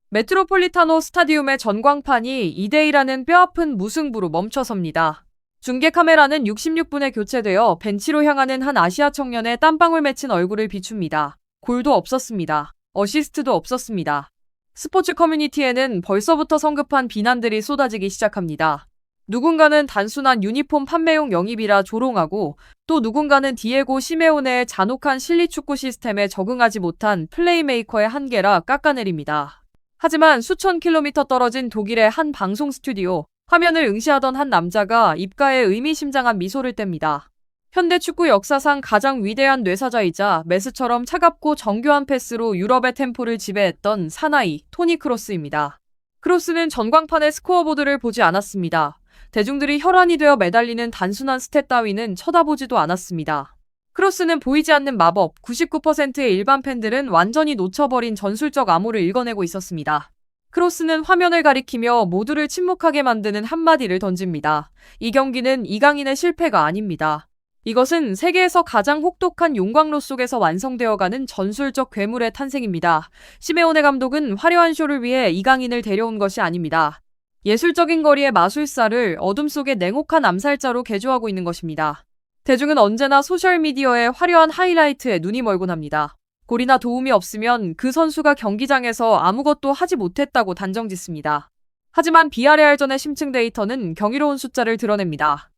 메트로폴리타노 스타디움의 전광판이 2대2라는 뼈아픈 무승부로 멈춰섭니다. 중계 카메라는 66분에 교체되어 벤치로 향하는 한 아시아 청년의 땀방울 맺힌 얼굴을 비춥니다. 골도 없었습니다. 어시스트도 없었습니다. 스포츠 커뮤니티에는 벌써부터 성급한 비난들이 쏟아지기 시작합니다. 누군가는 단순한 유니폼 판매용 영입이라 조롱하고 또 누군가는 디에고 시메오네의 잔혹한 실리축구 시스템에 적응하지 못한 플레이메이커의 한계라 깎아내립니다. 하지만 수천 킬로미터 떨어진 독일의 한 방송 스튜디오, 화면을 응시하던 한 남자가 입가에 의미심장한 미소를 뗍니다. 현대 축구 역사상 가장 위대한 뇌사자이자 메스처럼 차갑고 정교한 패스로 유럽의 템포를 지배했던 사나이 토니 크로스입니다. 크로스는 전광판의 스코어보드를 보지 않았습니다. 대중들이 혈안이 되어 매달리는 단순한 스탯 따위는 쳐다보지도 않았습니다. 크로스는 보이지 않는 마법, 99%의 일반 팬들은 완전히 놓쳐버린 전술적 암호를 읽어내고 있었습니다. 크로스는 화면을 가리키며 모두를 침묵하게 만드는 한마디를 던집니다. 이 경기는 이강인의 실패가 아닙니다. 이것은 세계에서 가장 혹독한 용광로 속에서 완성되어가는 전술적 괴물의 탄생입니다. 시메오네 감독은 화려한 쇼를 위해 이강인을 데려온 것이 아닙니다. 예술적인 거리의 마술사를 어둠 속의 냉혹한 암살자로 개조하고 있는 것입니다. 대중은 언제나 소셜미디어의 화려한 하이라이트에 눈이 멀곤 합니다. 골이나 도움이 없으면 그 선수가 경기장에서 아무것도 하지 못했다고 단정짓습니다. 하지만 비아레알전의 심층 데이터는 경이로운 숫자를 드러냅니다.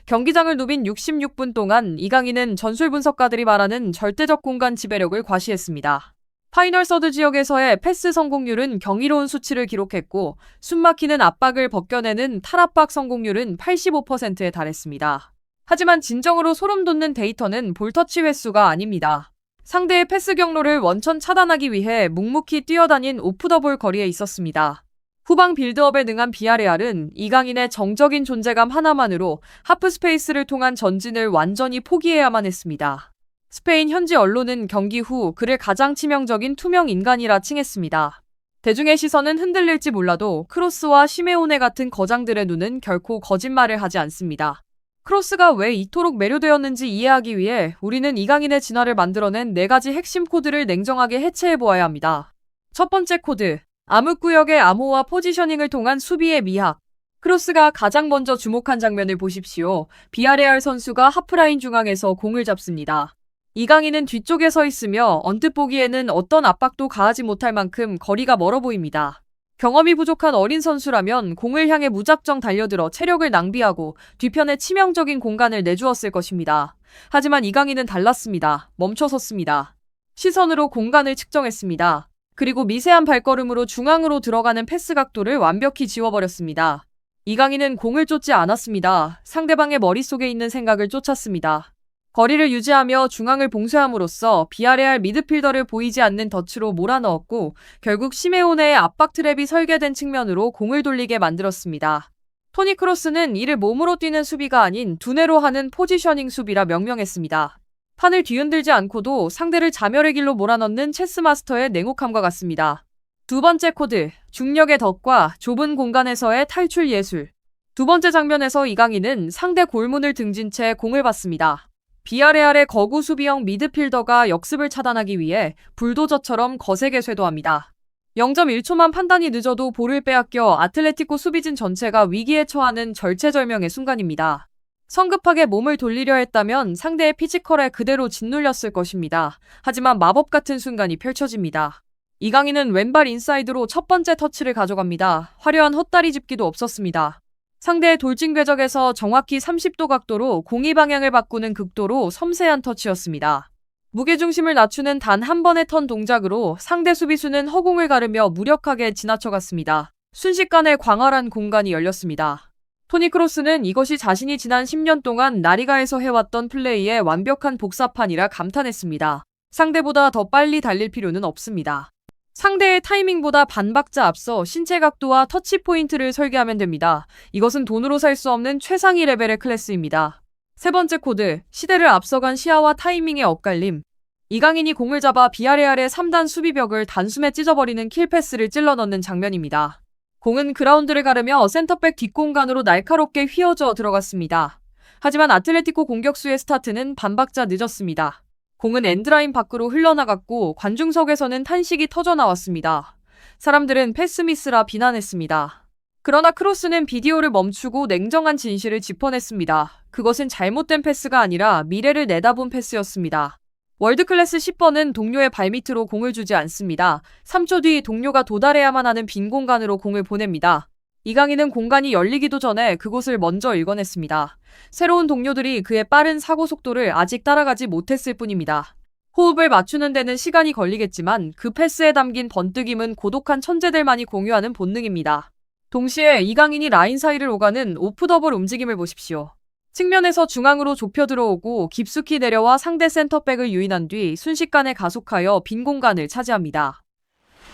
경기장을 누빈 66분 동안 이강인은 전술 분석가들이 말하는 절대적 공간 지배력을 과시했습니다. 파이널 서드 지역에서의 패스 성공률은 경이로운 수치를 기록했고 숨막히는 압박을 벗겨내는 탈압박 성공률은 85%에 달했습니다. 하지만 진정으로 소름 돋는 데이터는 볼터치 횟수가 아닙니다. 상대의 패스 경로를 원천 차단하기 위해 묵묵히 뛰어다닌 오프더볼 거리에 있었습니다. 후방 빌드업에 능한 비아레알은 이강인의 정적인 존재감 하나만으로 하프스페이스를 통한 전진을 완전히 포기해야만 했습니다. 스페인 현지 언론은 경기 후 그를 가장 치명적인 투명 인간이라 칭했습니다. 대중의 시선은 흔들릴지 몰라도 크로스와 시메오네 같은 거장들의 눈은 결코 거짓말을 하지 않습니다. 크로스가 왜 이토록 매료되었는지 이해하기 위해 우리는 이강인의 진화를 만들어낸 4가지 핵심 코드를 냉정하게 해체해보아야 합니다. 첫 번째 코드, 암흑구역의 암호와 포지셔닝을 통한 수비의 미학. 크로스가 가장 먼저 주목한 장면을 보십시오. 비아레알 선수가 하프라인 중앙에서 공을 잡습니다. 이강인은 뒤쪽에 서 있으며 언뜻 보기에는 어떤 압박도 가하지 못할 만큼 거리가 멀어 보입니다. 경험이 부족한 어린 선수라면 공을 향해 무작정 달려들어 체력을 낭비하고 뒤편에 치명적인 공간을 내주었을 것입니다. 하지만 이강인은 달랐습니다. 멈춰섰습니다. 시선으로 공간을 측정했습니다. 그리고 미세한 발걸음으로 중앙으로 들어가는 패스 각도를 완벽히 지워버렸습니다. 이강인은 공을 쫓지 않았습니다. 상대방의 머릿속에 있는 생각을 쫓았습니다. 거리를 유지하며 중앙을 봉쇄함으로써 비아레알 미드필더를 보이지 않는 덫으로 몰아넣었고 결국 시메오네의 압박 트랩이 설계된 측면으로 공을 돌리게 만들었습니다. 토니 크로스는 이를 몸으로 뛰는 수비가 아닌 두뇌로 하는 포지셔닝 수비라 명명했습니다. 판을 뒤흔들지 않고도 상대를 자멸의 길로 몰아넣는 체스 마스터의 냉혹함과 같습니다. 두 번째 코드, 중력의 덫과 좁은 공간에서의 탈출 예술. 두 번째 장면에서 이강인은 상대 골문을 등진 채 공을 받습니다. 비아레알의 거구 수비형 미드필더가 역습을 차단하기 위해 불도저처럼 거세게 쇄도합니다. 0.1초만 판단이 늦어도 볼을 빼앗겨 아틀레티코 수비진 전체가 위기에 처하는 절체절명의 순간입니다. 성급하게 몸을 돌리려 했다면 상대의 피지컬에 그대로 짓눌렸을 것입니다. 하지만 마법 같은 순간이 펼쳐집니다. 이강인은 왼발 인사이드로 첫 번째 터치를 가져갑니다. 화려한 헛다리 짚기도 없었습니다. 상대의 돌진 궤적에서 정확히 30도 각도로 공이 방향을 바꾸는 극도로 섬세한 터치였습니다. 무게중심을 낮추는 단 한 번의 턴 동작으로 상대 수비수는 허공을 가르며 무력하게 지나쳐갔습니다. 순식간에 광활한 공간이 열렸습니다. 토니 크로스는 이것이 자신이 지난 10년 동안 라리가에서 해왔던 플레이의 완벽한 복사판이라 감탄했습니다. 상대보다 더 빨리 달릴 필요는 없습니다. 상대의 타이밍보다 반박자 앞서 신체 각도와 터치 포인트를 설계하면 됩니다. 이것은 돈으로 살 수 없는 최상위 레벨의 클래스입니다. 세 번째 코드, 시대를 앞서간 시야와 타이밍의 엇갈림. 이강인이 공을 잡아 비아레알의 3단 수비벽을 단숨에 찢어버리는 킬패스를 찔러 넣는 장면입니다. 공은 그라운드를 가르며 센터백 뒷공간으로 날카롭게 휘어져 들어갔습니다. 하지만 아틀레티코 공격수의 스타트는 반박자 늦었습니다. 공은 엔드라인 밖으로 흘러나갔고 관중석에서는 탄식이 터져나왔습니다. 사람들은 패스미스라 비난했습니다. 그러나 크로스는 비디오를 멈추고 냉정한 진실을 짚어냈습니다. 그것은 잘못된 패스가 아니라 미래를 내다본 패스였습니다. 월드클래스 10번은 동료의 발밑으로 공을 주지 않습니다. 3초 뒤 동료가 도달해야만 하는 빈 공간으로 공을 보냅니다. 이강인은 공간이 열리기도 전에 그곳을 먼저 읽어냈습니다. 새로운 동료들이 그의 빠른 사고 속도를 아직 따라가지 못했을 뿐입니다. 호흡을 맞추는 데는 시간이 걸리겠지만 그 패스에 담긴 번뜩임은 고독한 천재들만이 공유하는 본능입니다. 동시에 이강인이 라인 사이를 오가는 오프 더블 움직임을 보십시오. 측면에서 중앙으로 좁혀 들어오고 깊숙이 내려와 상대 센터백을 유인한 뒤 순식간에 가속하여 빈 공간을 차지합니다.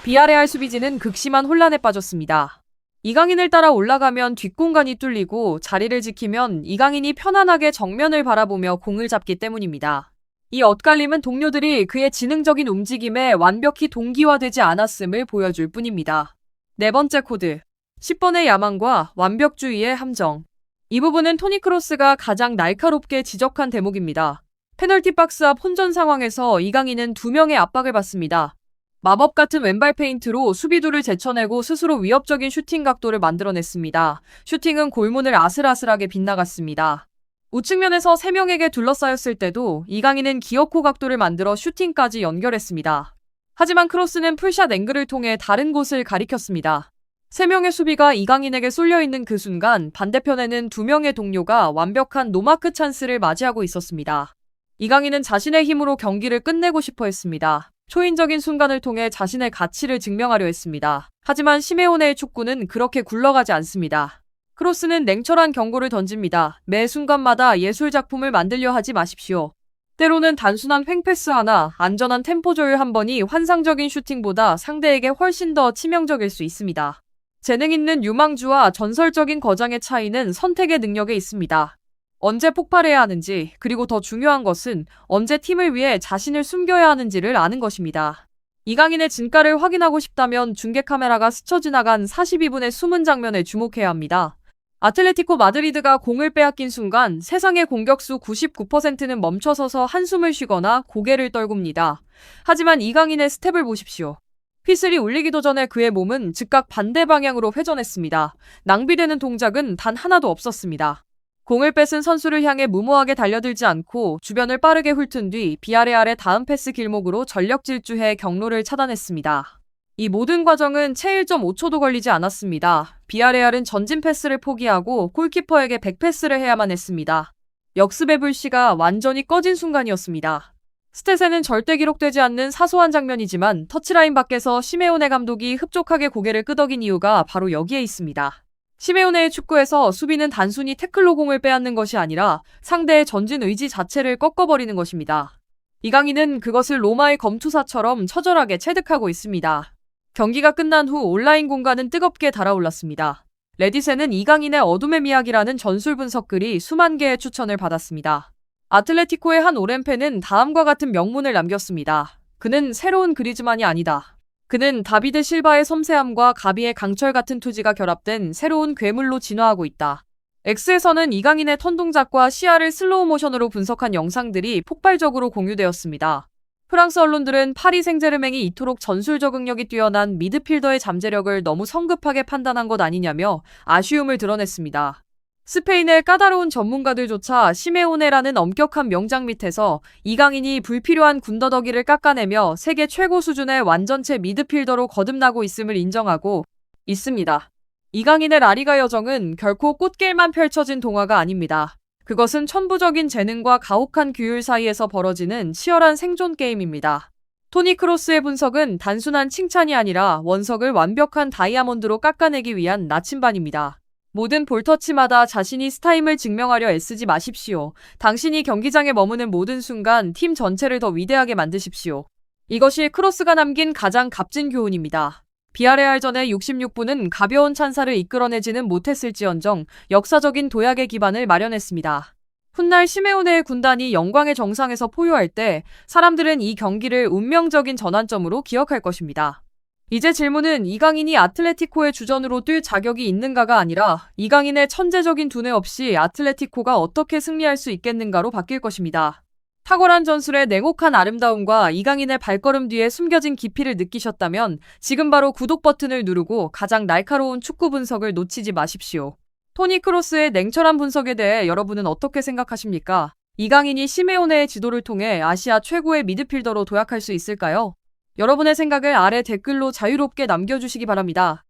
비아레알 수비진은 극심한 혼란에 빠졌습니다. 이강인을 따라 올라가면 뒷공간이 뚫리고 자리를 지키면 이강인이 편안하게 정면을 바라보며 공을 잡기 때문입니다. 이 엇갈림은 동료들이 그의 지능적인 움직임에 완벽히 동기화되지 않았음을 보여줄 뿐입니다. 네 번째 코드, 10번의 야망과 완벽주의의 함정. 이 부분은 토니 크로스가 가장 날카롭게 지적한 대목입니다. 페널티 박스 앞 혼전 상황에서 이강인은 2명의 압박을 받습니다. 마법 같은 왼발 페인트로 수비두를 제쳐내고 스스로 위협적인 슈팅 각도를 만들어냈습니다. 슈팅은 골문을 아슬아슬하게 빗나갔습니다. 우측면에서 3명에게 둘러싸였을 때도 이강인은 기어코 각도를 만들어 슈팅까지 연결했습니다. 하지만 크로스는 풀샷 앵글을 통해 다른 곳을 가리켰습니다. 3명의 수비가 이강인에게 쏠려있는 그 순간 반대편에는 2명의 동료가 완벽한 노마크 찬스를 맞이하고 있었습니다. 이강인은 자신의 힘으로 경기를 끝내고 싶어 했습니다. 초인적인 순간을 통해 자신의 가치를 증명하려 했습니다. 하지만 시메오네의 축구는 그렇게 굴러가지 않습니다. 크로스는 냉철한 경고를 던집니다. 매 순간마다 예술작품을 만들려 하지 마십시오. 때로는 단순한 횡패스 하나, 안전한 템포 조율 한 번이 환상적인 슈팅보다 상대에게 훨씬 더 치명적일 수 있습니다. 재능 있는 유망주와 전설적인 거장의 차이는 선택의 능력에 있습니다. 언제 폭발해야 하는지, 그리고 더 중요한 것은 언제 팀을 위해 자신을 숨겨야 하는지를 아는 것입니다. 이강인의 진가를 확인하고 싶다면 중계 카메라가 스쳐 지나간 42분의 숨은 장면에 주목해야 합니다. 아틀레티코 마드리드가 공을 빼앗긴 순간 세상의 공격수 99%는 멈춰서서 한숨을 쉬거나 고개를 떨굽니다. 하지만 이강인의 스텝을 보십시오. 휘슬이 울리기도 전에 그의 몸은 즉각 반대 방향으로 회전했습니다. 낭비되는 동작은 단 하나도 없었습니다. 공을 뺏은 선수를 향해 무모하게 달려들지 않고 주변을 빠르게 훑은 뒤 비아레알의 다음 패스 길목으로 전력 질주해 경로를 차단했습니다. 이 모든 과정은 채 1.5초도 걸리지 않았습니다. 비아레알은 전진 패스를 포기하고 골키퍼에게 백패스를 해야만 했습니다. 역습의 불씨가 완전히 꺼진 순간이었습니다. 스탯에는 절대 기록되지 않는 사소한 장면이지만 터치라인 밖에서 시메오네 감독이 흡족하게 고개를 끄덕인 이유가 바로 여기에 있습니다. 시메오네의 축구에서 수비는 단순히 태클로 공을 빼앗는 것이 아니라 상대의 전진 의지 자체를 꺾어버리는 것입니다. 이강인은 그것을 로마의 검투사처럼 처절하게 체득하고 있습니다. 경기가 끝난 후 온라인 공간은 뜨겁게 달아올랐습니다. 레딧에는 이강인의 어둠의 미학이라는 전술 분석 글이 수만 개의 추천을 받았습니다. 아틀레티코의 한 오랜 팬은 다음과 같은 명문을 남겼습니다. 그는 새로운 그리즈만이 아니다. 그는 다비드 실바의 섬세함과 가비의 강철 같은 투지가 결합된 새로운 괴물로 진화하고 있다. X에서는 이강인의 턴 동작과 시야를 슬로우 모션으로 분석한 영상들이 폭발적으로 공유되었습니다. 프랑스 언론들은 파리 생제르맹이 이토록 전술 적응력이 뛰어난 미드필더의 잠재력을 너무 성급하게 판단한 것 아니냐며 아쉬움을 드러냈습니다. 스페인의 까다로운 전문가들조차 시메오네라는 엄격한 명장 밑에서 이강인이 불필요한 군더더기를 깎아내며 세계 최고 수준의 완전체 미드필더로 거듭나고 있음을 인정하고 있습니다. 이강인의 라리가 여정은 결코 꽃길만 펼쳐진 동화가 아닙니다. 그것은 천부적인 재능과 가혹한 규율 사이에서 벌어지는 치열한 생존 게임입니다. 토니 크로스의 분석은 단순한 칭찬이 아니라 원석을 완벽한 다이아몬드로 깎아내기 위한 나침반입니다. 모든 볼터치마다 자신이 스타임을 증명하려 애쓰지 마십시오. 당신이 경기장에 머무는 모든 순간 팀 전체를 더 위대하게 만드십시오. 이것이 크로스가 남긴 가장 값진 교훈입니다. 비아레알전의 66분은 가벼운 찬사를 이끌어내지는 못했을지언정 역사적인 도약의 기반을 마련했습니다. 훗날 시메오네의 군단이 영광의 정상에서 포효할 때 사람들은 이 경기를 운명적인 전환점으로 기억할 것입니다. 이제 질문은 이강인이 아틀레티코의 주전으로 뛸 자격이 있는가가 아니라 이강인의 천재적인 두뇌 없이 아틀레티코가 어떻게 승리할 수 있겠는가로 바뀔 것입니다. 탁월한 전술의 냉혹한 아름다움과 이강인의 발걸음 뒤에 숨겨진 깊이를 느끼셨다면 지금 바로 구독 버튼을 누르고 가장 날카로운 축구 분석을 놓치지 마십시오. 토니 크로스의 냉철한 분석에 대해 여러분은 어떻게 생각하십니까? 이강인이 시메오네의 지도를 통해 아시아 최고의 미드필더로 도약할 수 있을까요? 여러분의 생각을 아래 댓글로 자유롭게 남겨주시기 바랍니다.